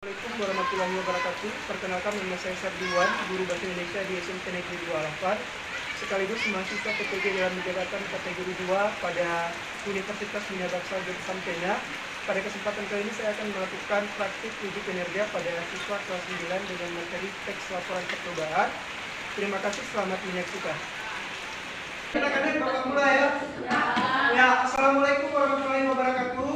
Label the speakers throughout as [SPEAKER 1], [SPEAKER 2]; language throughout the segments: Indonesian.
[SPEAKER 1] Assalamualaikum warahmatullahi wabarakatuh. Perkenalkan, nama saya Sardiwan, guru bahasa Indonesia di SMP Negeri 2 Al-Anfar, sekaligus mahasiswa PPG dalam jabatan kategori 2 pada Universitas Bina Baksa jurusan Pena. Pada kesempatan kali ini saya akan melakukan praktik uji kinerja pada siswa kelas 9 dengan materi teks laporan percobaan. Terima kasih, selamat menyaksikan. Anak-anak, Bapak mulai ya. Ya, Assalamualaikum warahmatullahi wabarakatuh.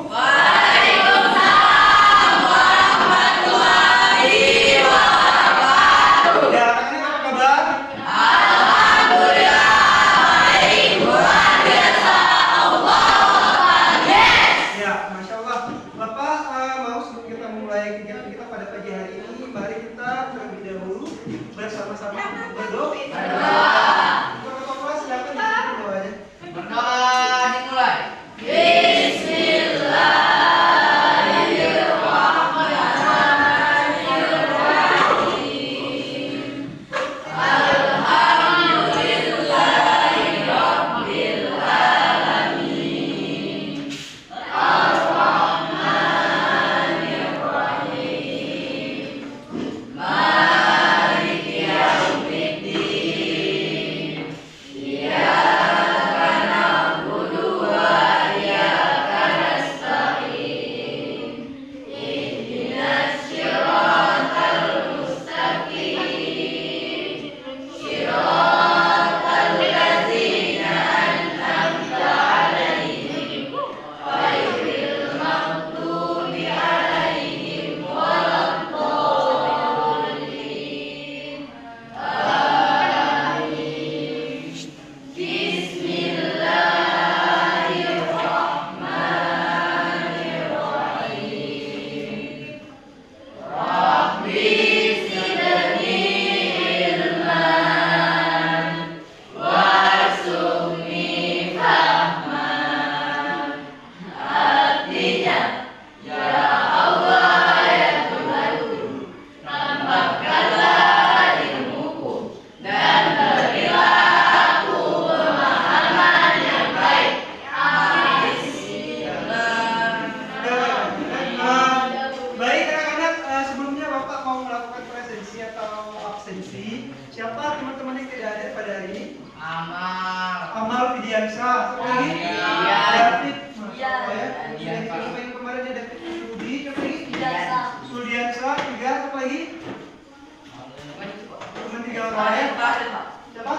[SPEAKER 1] Bersama-sama berdoa. Ketua silakan dimulai.
[SPEAKER 2] Dimulai.
[SPEAKER 1] Siapa teman-teman yang tidak hadir pada hari ini?
[SPEAKER 2] Amal
[SPEAKER 1] Fidiansa. Siapa lagi? David. Yang kemarin ada David Sudi. Siapa lagi? Sudiansa. Tiga. Siapa lagi? Teman tiga orang ya. Siapa?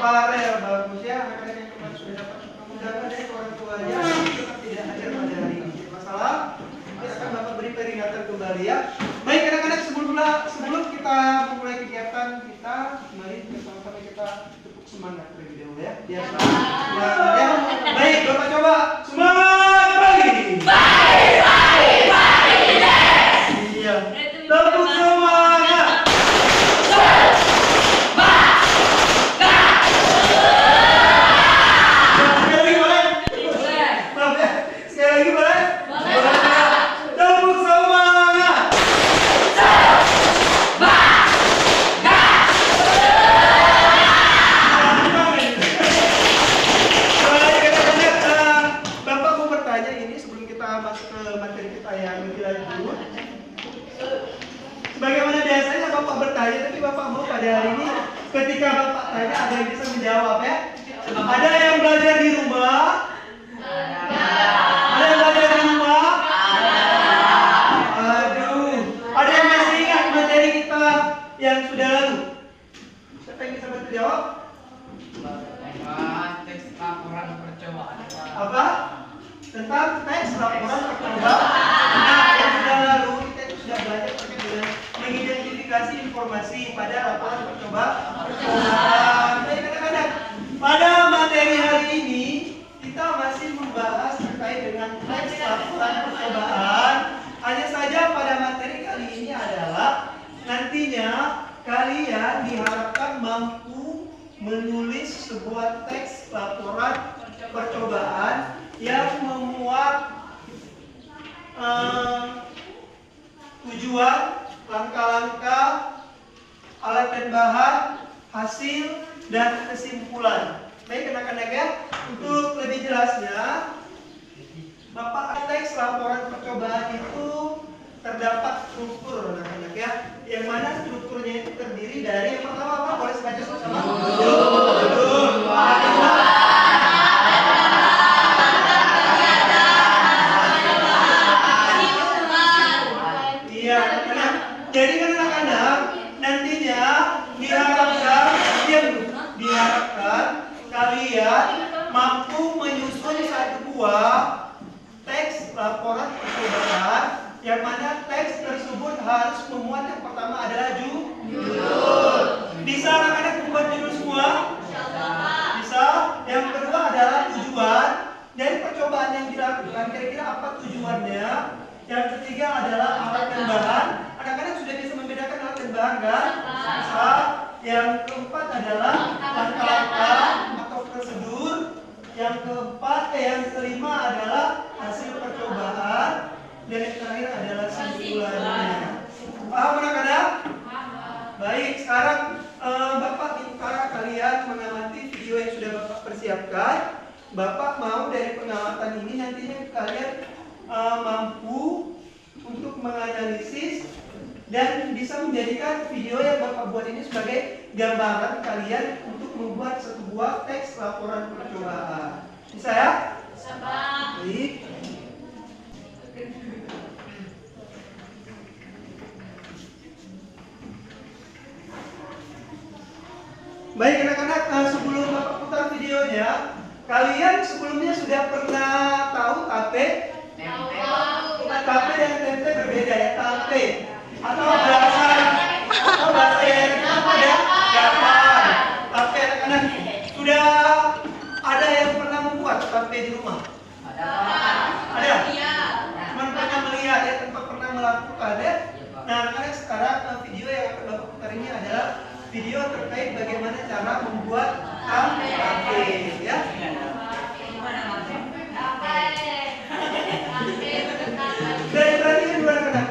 [SPEAKER 1] Farel. Bagus ya. Anak-anak yang kemarin sudah dapat undangan dari orang tuanya tetap tidak hadir pada hari ini. Tidak masalah. Nanti akan Bapak beri peringatan kembali ya. Baik anak-anak, sebelum kita memulai kegiatan kita, mari bersama-sama kita tepuk semangat terlebih dahulu ya. Biasa. Ya. Baik, Bapak coba semangat pagi. Iya. Tepuk semangat. Sekali lagi boleh? Sekali lagi boleh? Tepuk semangat. Bapak mau bertanya ini sebelum kita masuk ke materi kita yang lebih lanjut. Sebagaimana biasanya Bapak bertanya, tapi Bapak mau pada hari ini ketika Bapak tanya ada yang bisa menjawab ya. Ada yang belajar di rumah? Ada yang belajar di rumah? Aduh, ada yang masih ingat materi kita yang sudah lalu? Siapa yang bisa bantu jawab?
[SPEAKER 2] teks laporan percobaan.
[SPEAKER 1] Apa? Tentang teks laporan percobaan. Nah, yang sudah lalu kita itu sudah belajar terkait dengan mengidentifikasi informasi pada laporan percobaan. Baik anak-anak, pada materi hari ini kita masih membahas terkait dengan teks laporan percobaan. Hanya saja pada materi kali ini adalah nantinya kalian diharapkan mampu menulis sebuah teks laporan percobaan yang memuat tujuan, langkah-langkah, alat dan bahan, hasil, dan kesimpulan. Baik anak-anak ya, untuk lebih jelasnya, Bapak teks laporan percobaan itu terdapat struktur anak-anak ya. Yang mana strukturnya itu terdiri dari yang pertama apa? Boleh baca sama-sama? Judul. Iya, anak-anak. Jadi kan anak-anak nantinya diharapkan kalian mampu menyusun satu buah teks laporan percobaan yang mana teks tersebut harus memuat yang pertama adalah judul. Bisa anak-anak membuat judul semua? Bisa. Yang kedua adalah tujuan dari percobaan yang dilakukan. Kira-kira apa tujuannya? Yang ketiga adalah alat dan bahan. Anak-anak sudah bisa membedakan alat dan bahan kan? Bisa. Yang keempat adalah langkah-langkah atau prosedur. Yang kelima adalah hasil percobaan. Dan yang terakhir adalah simulasinya. Paham anak-anak? Baik, sekarang Bapak minta kalian mengamati video yang sudah Bapak persiapkan. Bapak mau dari pengamatan ini nantinya kalian mampu untuk menganalisis dan bisa menjadikan video yang Bapak buat ini sebagai gambaran kalian untuk membuat satu buah teks laporan percobaan. Bisa ya? Bisa, Pak. Baik. Baik anak-anak, sebelum Bapak putar videonya, kalian sebelumnya sudah pernah tahu tape? Tape dan tempe berbeda ya, tape. Atau bahasa yang apa ya? Gapan. Tape anak-anak. Sudah ada yang pernah membuat tape di rumah? Ada? Cuma pernah melihat ya, tanpa pernah melakukan ya? Nah anak-anak, sekarang video yang akan Bapak putar ini adalah video terkait bagaimana cara membuat tape ya. Dari tadi gimana anak?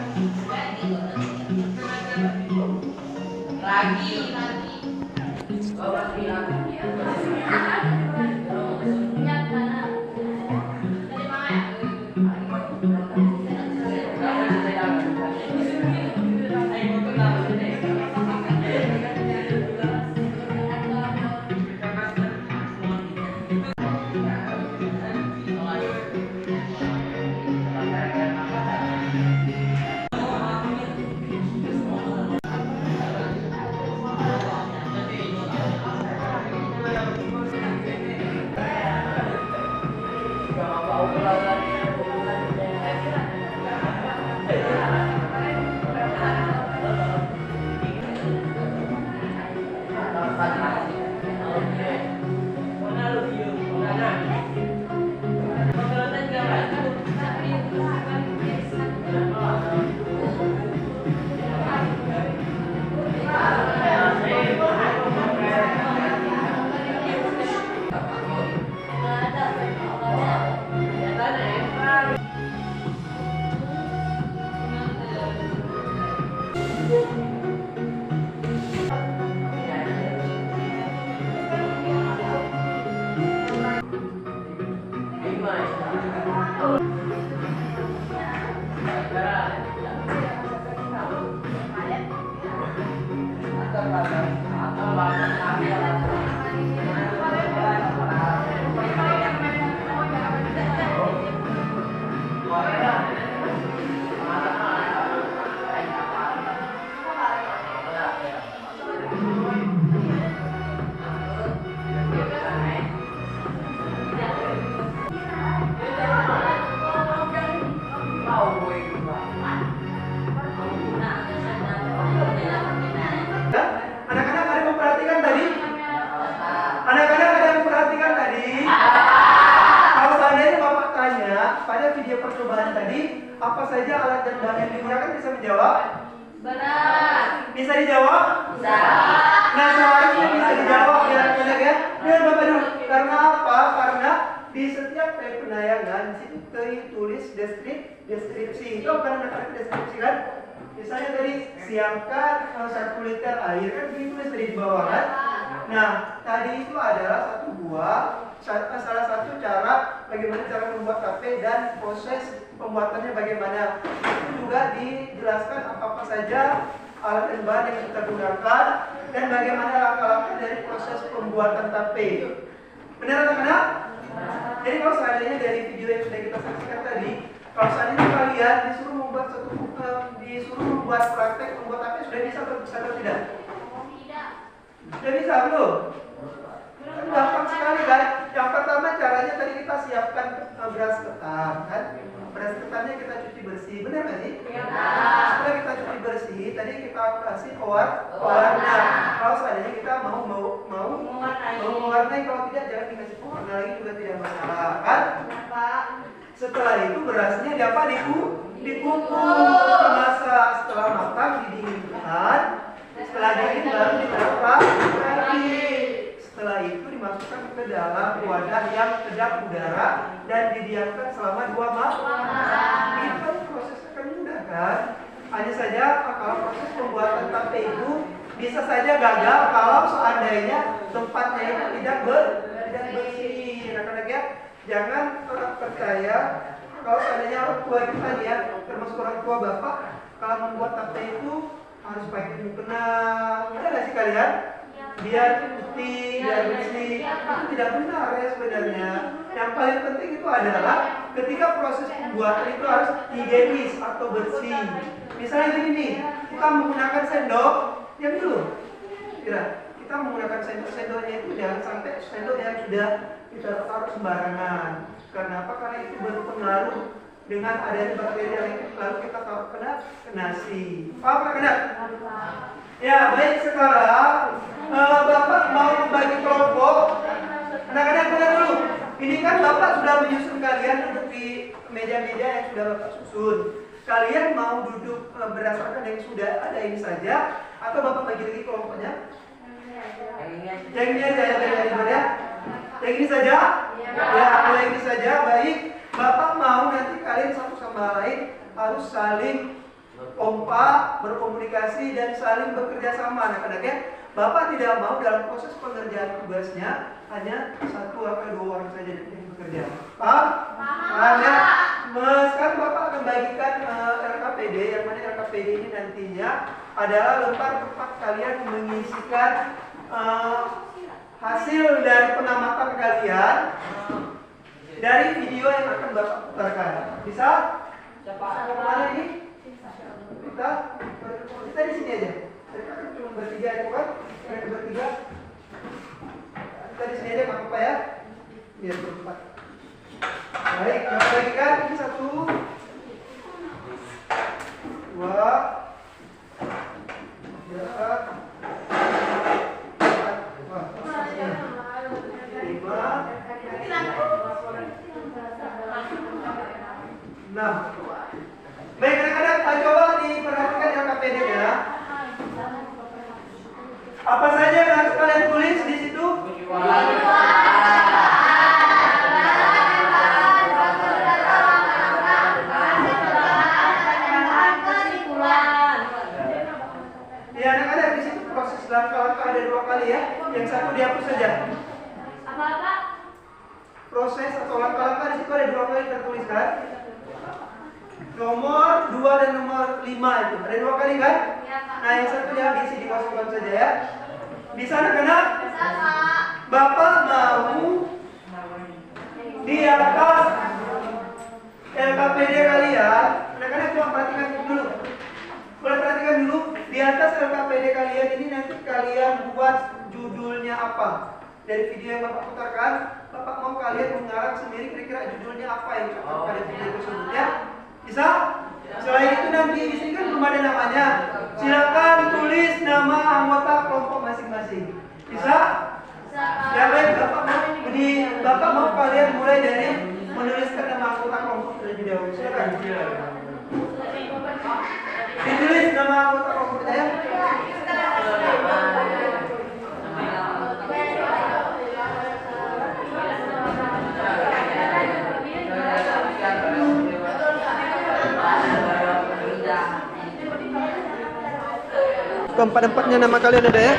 [SPEAKER 1] Anak-anak ada yang memperhatikan tadi? Anak-anak ada yang memperhatikan tadi? Kalau seandainya Bapak tanya pada video percobaan tadi, apa saja alat dan bahan yang digunakan, bisa menjawab?
[SPEAKER 3] Benar.
[SPEAKER 1] Bisa dijawab?
[SPEAKER 3] Bisa.
[SPEAKER 1] Nah seharusnya bisa dijawab ya anak-anak ya. Biar Bapak dulu. Karena apa? Karena di setiap penayangan di situ tertulis deskripsi. Itu kan anak-anak deskripsi kan? Misalnya tadi siapkan 1 liter air, kan ditulis tadi di bawah kan? Nah tadi itu adalah salah satu cara bagaimana cara membuat tape dan proses pembuatannya bagaimana. Itu juga dijelaskan apa-apa saja alat dan bahan yang kita gunakan dan bagaimana langkah-langkah dari proses pembuatan tape. Benar anak-anak? Jadi kalau seandainya dari video yang sudah kita saksikan tadi, kalau seandainya kalian disuruh membuat praktek membuat tape, sudah bisa atau tidak? Sudah bisa belum? Kan gampang sekali kan? Yang pertama caranya tadi kita siapkan beras ketan kan? Beras ketannya kita cuci bersih, benar nggak sih? Setelah kita cuci bersih, tadi kita kasih pewarna. Kalau seandainya kita mau mewarnai, kalau tidak jangan dikasih pewarna lagi juga tidak masalah kan? Setelah itu berasnya dikukus, dimasak, setelah matang didinginkan, setelah dingin baru ditaruh lagi. Setelah itu dimasukkan ke dalam wadah yang kedap udara dan didiamkan selama 2 malam. Itu kan prosesnya kan mudah kan? Hanya saja kalau proses pembuatan tape itu bisa saja gagal kalau seandainya tempatnya itu tidak bersih. Anak-anak ya, jangan percaya kalau seandainya orang tua kita nih ya, termasuk orang tua bapak, kalau membuat tape itu harus pakai mukena. Ada nggak sih kalian? Biar putih, biar bersih. Itu tidak benar ya sebenarnya. Yang paling penting itu adalah ketika proses pembuatan itu harus higienis atau bersih. Misalnya gini nih, kita menggunakan sendok, diam dulu. Kita menggunakan sendoknya itu jangan sampai sendok yang sudah kita taruh sembarangan. Kenapa? Karena itu berpengaruh dengan adanya bakteri yang lalu kita taruh ke nasi. Paham nggak? Ya baik, sekarang Bapak mau membagi kelompok. Anak-anak dengar dulu. Ini kan Bapak sudah menyusun kalian duduk di meja-meja yang sudah Bapak susun. Kalian mau duduk berdasarkan yang sudah ada ini saja, atau Bapak bagi lagi kelompoknya? Yang ini aja ya, yang ini saja? Ya, yang ini saja. Baik, Bapak mau nanti kalian satu sama lain harus saling kompak, berkomunikasi dan saling bekerja sama anak-anak ya. Bapak tidak mau dalam proses pengerjaan tugasnya hanya 1 atau 2 orang saja yang bekerja. Paham? Paham ya? Sekarang Bapak akan bagikan RKPD, yang mana RKPD ini nantinya adalah lembar tempat kalian mengisikan hasil dari pengamatan kalian dari video yang akan Bapak putarkan. Bisa? Mau kemana ini? Kita di sini aja. Kita cuma bertiga itu kan? Kita bertiga. Kita di sini aja nggak apa-apa ya? Biar berempat. Baik, kita bagikan ini 1, 2, 3, 4, 5, 6. Baik anak-anak, coba diperhatikan LKPD-nya. Apa saja yang harus kalian tulis di situ? Ya anak-anak, di situ proses langkah-langkah ada 2 kali ya. Yang satu dihapus saja.
[SPEAKER 3] Apa?
[SPEAKER 1] Proses atau langkah-langkah di situ ada 2 kali tertulis kan? Nomor 2 dan nomor 5 itu. Ada 2 kali kan? Nah yang satu jangan diisi, dikosongkan saja ya. Bisa anak-anak? Bapak mau di atas LKPD kalian, anak-anak coba perhatikan dulu. Boleh perhatikan dulu, di atas LKPD kalian ini nanti kalian buat judulnya apa. Dari video yang Bapak putarkan, Bapak mau kalian mengarang sendiri kira-kira judulnya apa yang cocok pada video tersebut ya. Bisa? Selain itu nanti di sini kan belum ada namanya. Silakan tulis nama anggota kelompok masing-masing. Bisa? Ya baik, Bapak mau kalian mulai dari menuliskan nama anggota kelompok terlebih dahulu. Silakan. Ditulis nama anggota kelompoknya ya. Keempat-empatnya nama kalian ada ya?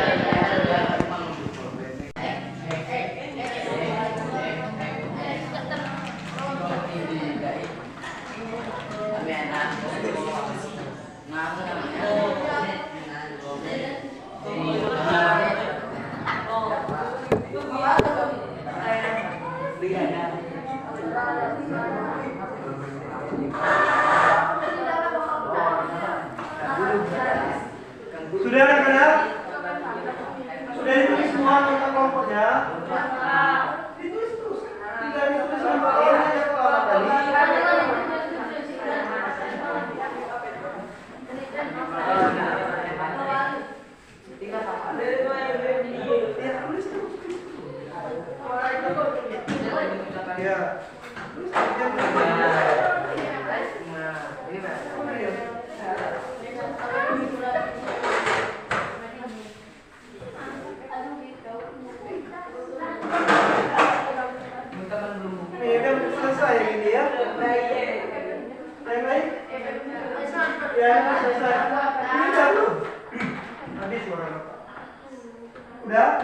[SPEAKER 1] Udah?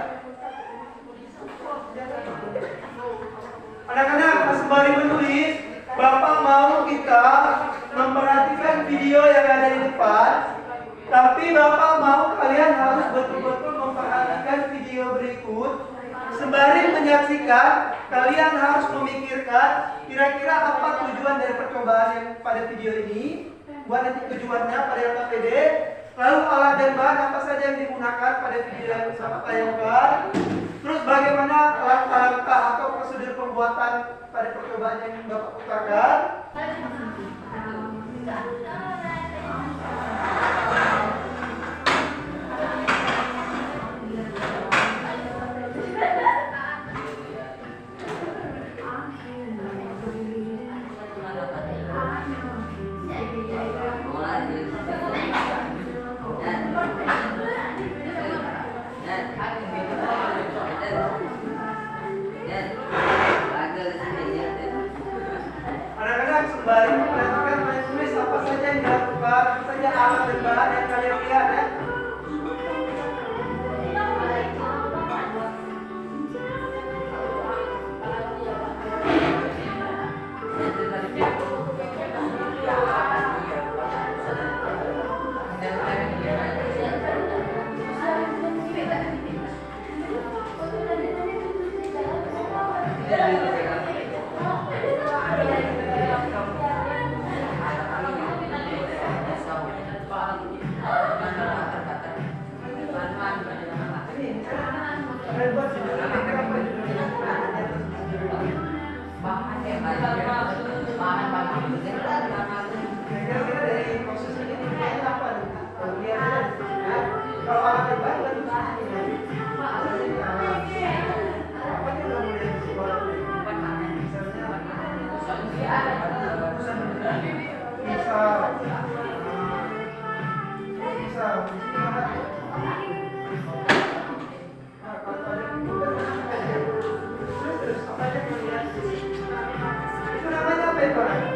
[SPEAKER 1] Anak-anak, sembari menulis, Bapak mau kita memperhatikan video yang ada di depan. Tapi Bapak mau kalian harus betul-betul memperhatikan video berikut. Sembari menyaksikan, kalian harus memikirkan kira-kira apa tujuan dari percobaan yang pada video ini. Buat nanti tujuannya pada LKPD. Lalu alat dan bahan apa saja yang digunakan pada video yang Bapak tayangkan. Terus bagaimana langkah-langkah atau prosedur pembuatan pada percobaan yang Bapak putarkan. Anak-anak sembari memperhatikan tulis apa saja yang dilakukan, apa saja alat dan bahan yang kalian lihat ya. Itu namanya apa itu?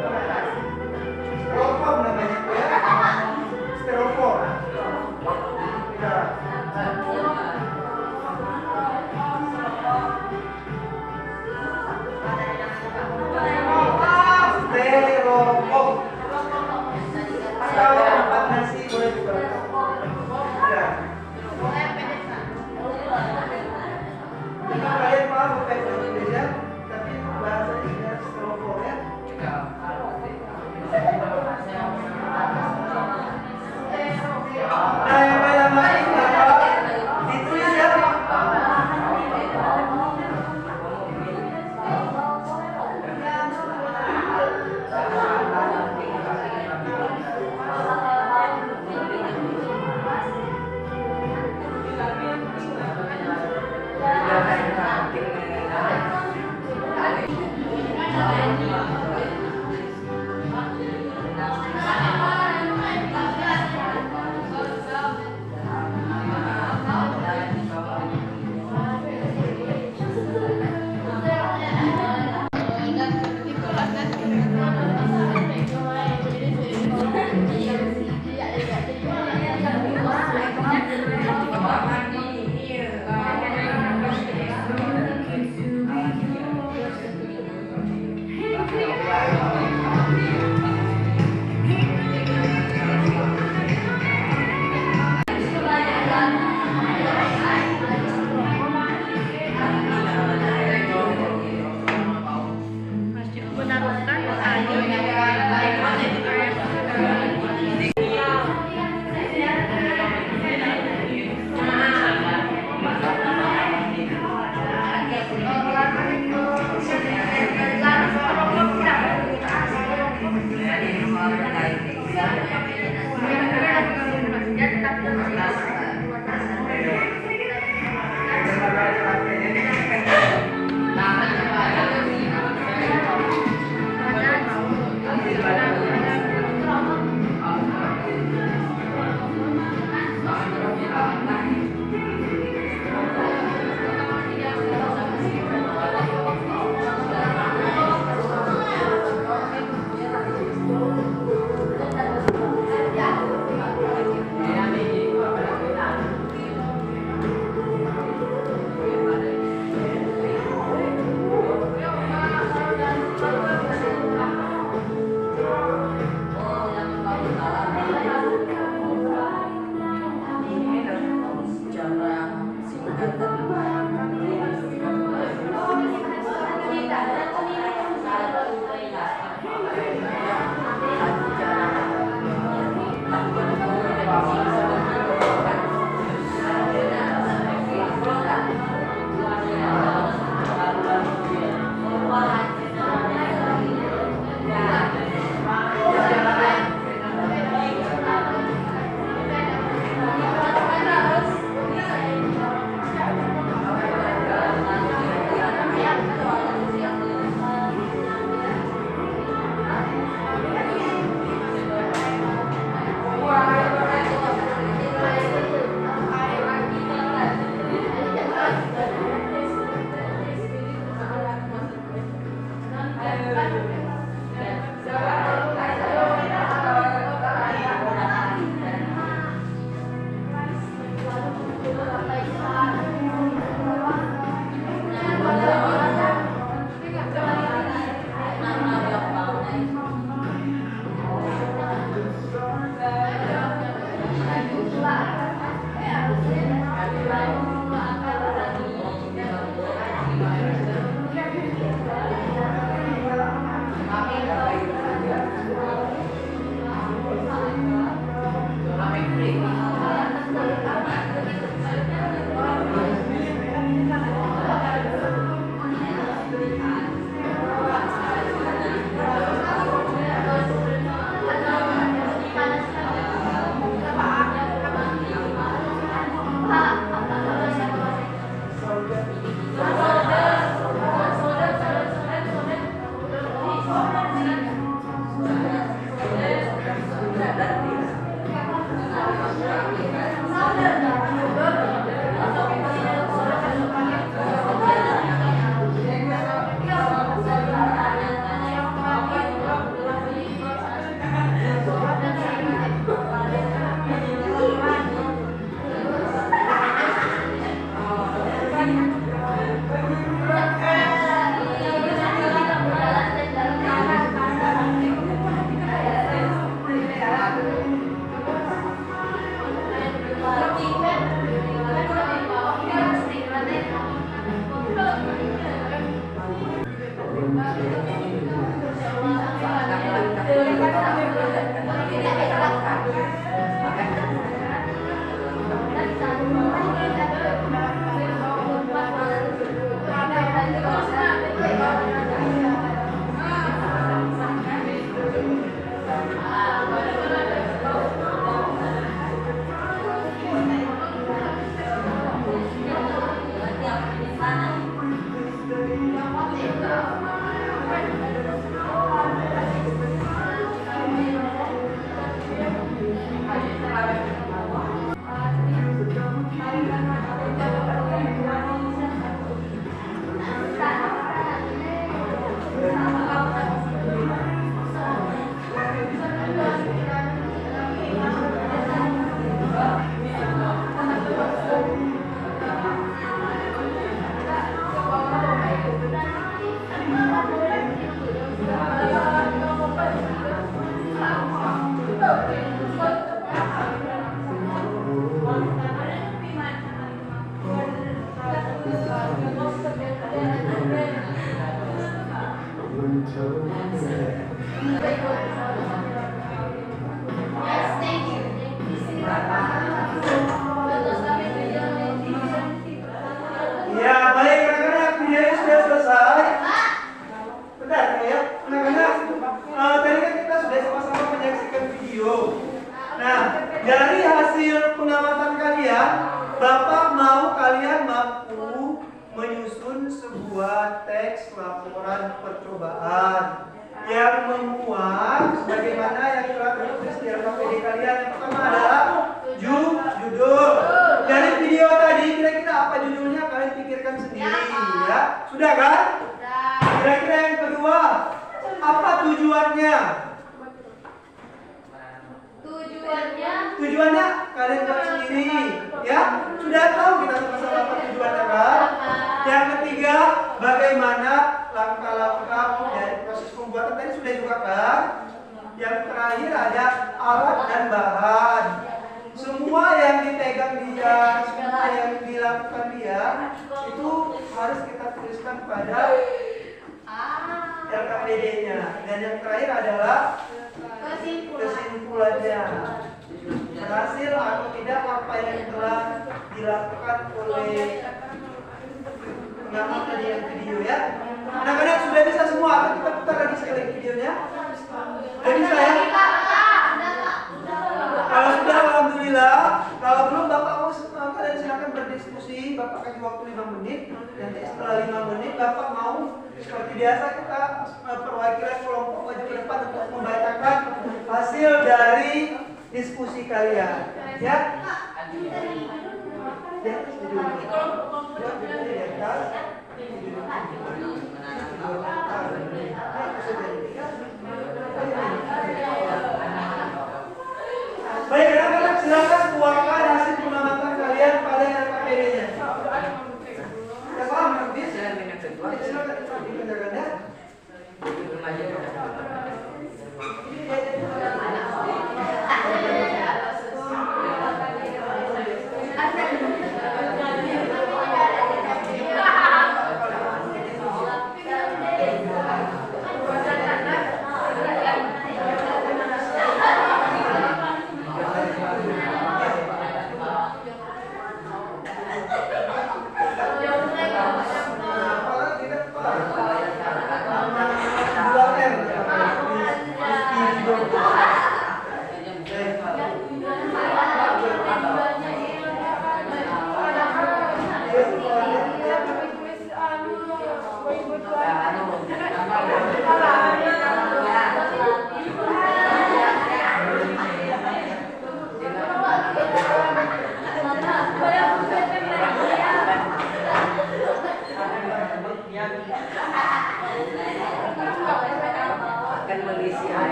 [SPEAKER 1] Ya, baik anak-anak, videonya sudah selesai. Bentar ya, anak-anak. Tadi kan kita sudah sama-sama menyaksikan video. Nah, dari hasil pengamatan kalian, Bapak mau kalian mampu menyusun sebuah teks laporan percobaan yang memuat sebagaimana yang telah tertulis di RKPD kalian. Yang pertama adalah judul. Dari video tadi kira-kira apa judulnya kalian pikirkan sendiri ya. Sudah kan? Kira-kira yang kedua, apa tujuannya? Tujuannya kalian buat sendiri ya. Sudah tahu kita sama-sama apa tujuannya kan? Yang ketiga, bagaimana langkah-langkah dari proses pembuatan tadi sudah juga kan? Yang terakhir ada alat dan bahan. Semua yang dipegang dia, semua yang dilakukan dia itu harus kita tuliskan pada RKPD-nya. Dan yang terakhir adalah kesimpulannya. Berhasil atau tidak apa yang telah dilakukan oleh pengamat tadi yang video ya. Anak-anak sudah bisa semua atau kita putar lagi sekali videonya? Sudah bisa ya? Kalau sudah, alhamdulillah. Kalau belum, Bapak mau kalian silakan berdiskusi. Bapak kasih waktu 5 menit. Nanti setelah 5 menit, Bapak mau seperti biasa kita perwakilan kelompok maju ke depan untuk membacakan hasil dari diskusi kalian. Ya? Ya, baik, anak-anak silakan tuangkan hasil pengamatan kalian pada RKPD-nya. Ya paham, Habis? Silakan dikerjakan ya.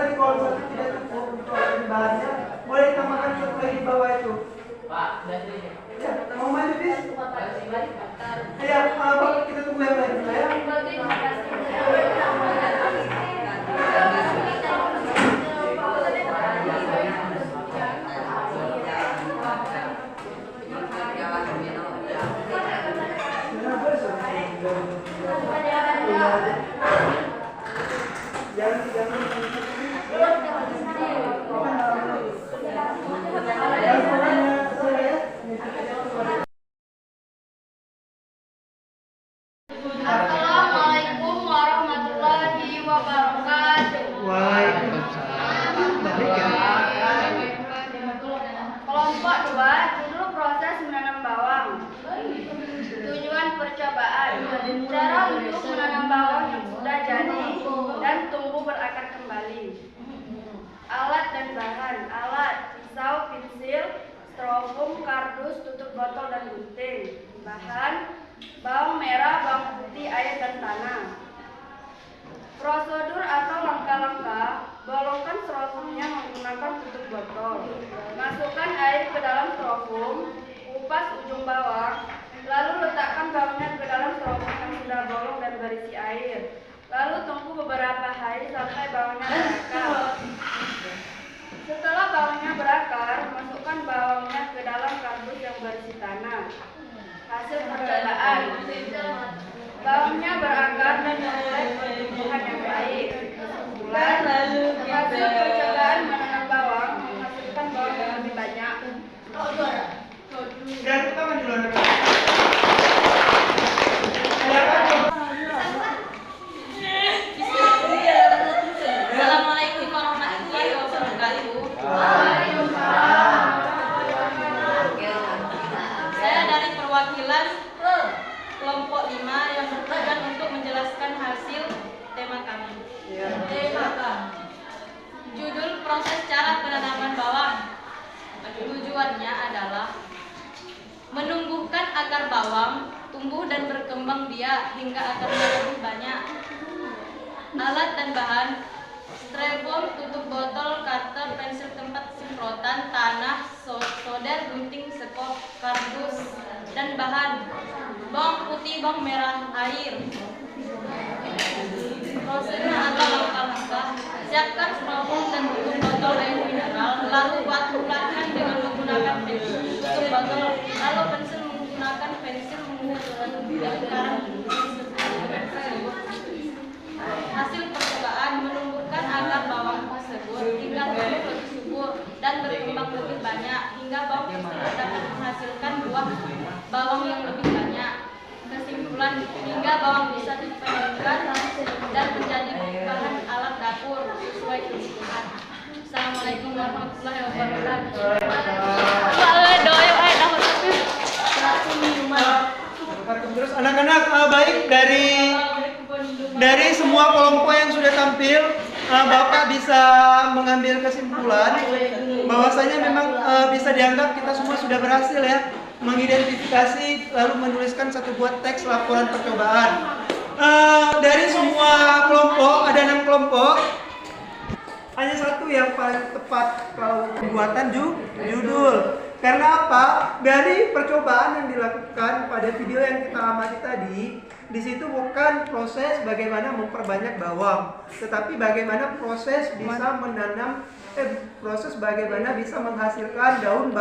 [SPEAKER 1] tadi kalau satu tidak cukup untuk bahannya, boleh ditambahkan satu lagi di bawah itu.
[SPEAKER 2] Pak, dari
[SPEAKER 1] Ya, mau maju bis? Ya, apa kita tunggu yang lain ya?
[SPEAKER 3] Assalamualaikum warahmatullahi wabarakatuh.
[SPEAKER 1] Waalaikumsalam. Balik ya.
[SPEAKER 3] Kelompok 2, judul proses menanam bawang. Tujuan percobaan. Cara untuk menanam bawang yang sudah jadi dan tumbuh berakar kembali. Alat dan bahan. Alat: pisau, pensil, styrofoam, kardus, tutup botol dan gunting. Bahan: bawang merah, bawang putih, air dan tanah. Prosedur atau langkah-langkah: bolongkan styrofoamnya menggunakan tutup botol. Masukkan air ke dalam styrofoam, kupas ujung bawang, lalu letakkan bawangnya ke dalam styrofoam yang sudah bolong dan berisi air. Lalu tunggu beberapa hari sampai bawangnya berakar. Setelah bawangnya berakar, masukkan bawangnya ke dalam kardus yang berisi tanah. Hasil percobaan: bawangnya berakar dan memulai pertumbuhan yang baik. Kesimpulan: hasil percobaan menanam bawang menghasilkan bawang yang lebih banyak.
[SPEAKER 1] Dan pertama di luar.
[SPEAKER 4] Assalamualaikum warahmatullahi wabarakatuh. Saya dari perwakilan kelompok 5 yang bertujuan untuk menjelaskan hasil tema kami. Judul proses cara penanaman bawang. Tujuannya adalah menumbuhkan akar bawang, tumbuh dan berkembang biak hingga akarnya lebih banyak. Alat dan bahan: styrofoam, tutup botol, cutter, pensil tempat semprotan, tanah, solder, gunting, sekop, kardus. Dan bahan: bawang putih, bawang merah, air. Prosedur atau langkah-langkah: siapkan styrofoam dan tutup botol air mineral, lalu bulatkan dengan menggunakan pensil tutup botol, lalu pensil menggunakan pensil mengukur lingkaran. Hasil percobaan: menumbuhkan akar bawang tersebut hingga tumbuh lebih subur dan berkembang lebih banyak hingga bawang tersebut dapat menghasilkan buah bawang yang lebih banyak. Kesimpulan: hingga bawang bisa dipanenkan dan menjadi bahan alat dapur sesuai kebutuhan. Assalamualaikum warahmatullahi wabarakatuh.
[SPEAKER 1] Terus anak-anak baik dari semua kelompok yang sudah tampil, Bapak bisa mengambil kesimpulan bahwasanya memang bisa dianggap kita semua sudah berhasil ya mengidentifikasi lalu menuliskan satu buah teks laporan percobaan. Dari semua kelompok ada 6 kelompok, hanya satu yang paling tepat kalau pembuatan judul. Karena apa? Dari percobaan yang dilakukan pada video yang kita amati tadi, di situ bukan proses bagaimana memperbanyak bawang, tetapi bagaimana proses bisa menanam, proses bagaimana bisa menghasilkan daun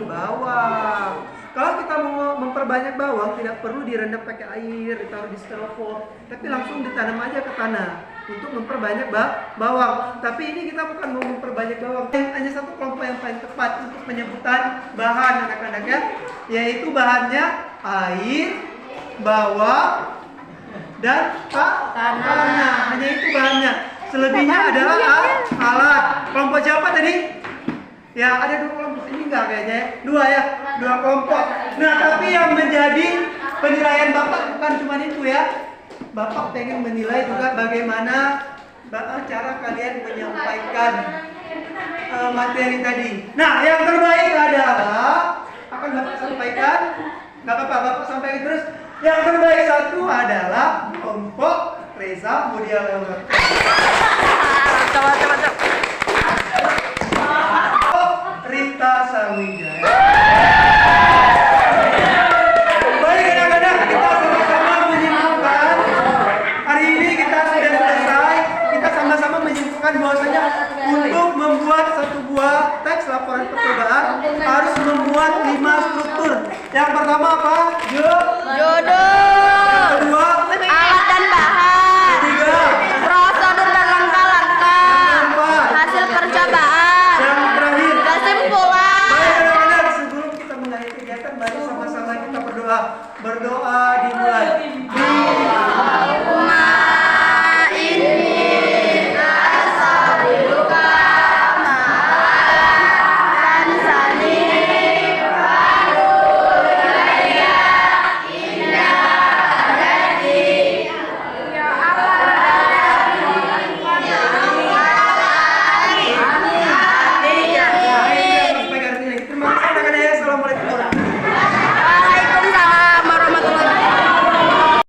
[SPEAKER 1] bawang. Kalau kita mau memperbanyak bawang, tidak perlu direndam pakai air, ditaruh di styrofoam, tapi langsung ditanam aja ke tanah untuk memperbanyak bawang. Tapi ini kita bukan mau memperbanyak bawang. Hanya satu kelompok yang paling tepat untuk penyebutan bahan anak-anak ya, yaitu bahannya air, bawang, dan tanah. Hanya itu bahannya. Selebihnya adalah alat. Kelompok siapa tadi? Ya ada 2 kelompok, ini enggak kayaknya ya. 2 ya, 2 kelompok. Nah tapi yang menjadi penilaian Bapak bukan cuma itu ya. Bapak pengen menilai juga bagaimana cara kalian menyampaikan materi tadi. Nah yang terbaik adalah akan Bapak sampaikan. Gak apa-apa, Bapak sampaikan terus. Yang terbaik satu adalah kelompok Reza Mudia Lewat. Rita Sawijaya. Baik anak-anak, kita sama-sama menyimpulkan. Hari ini kita sudah selesai. Kita sama-sama menyimpulkan bahwasanya untuk membuat satu buah teks laporan percobaan harus membuat 5 struktur. Yang pertama apa? Judul.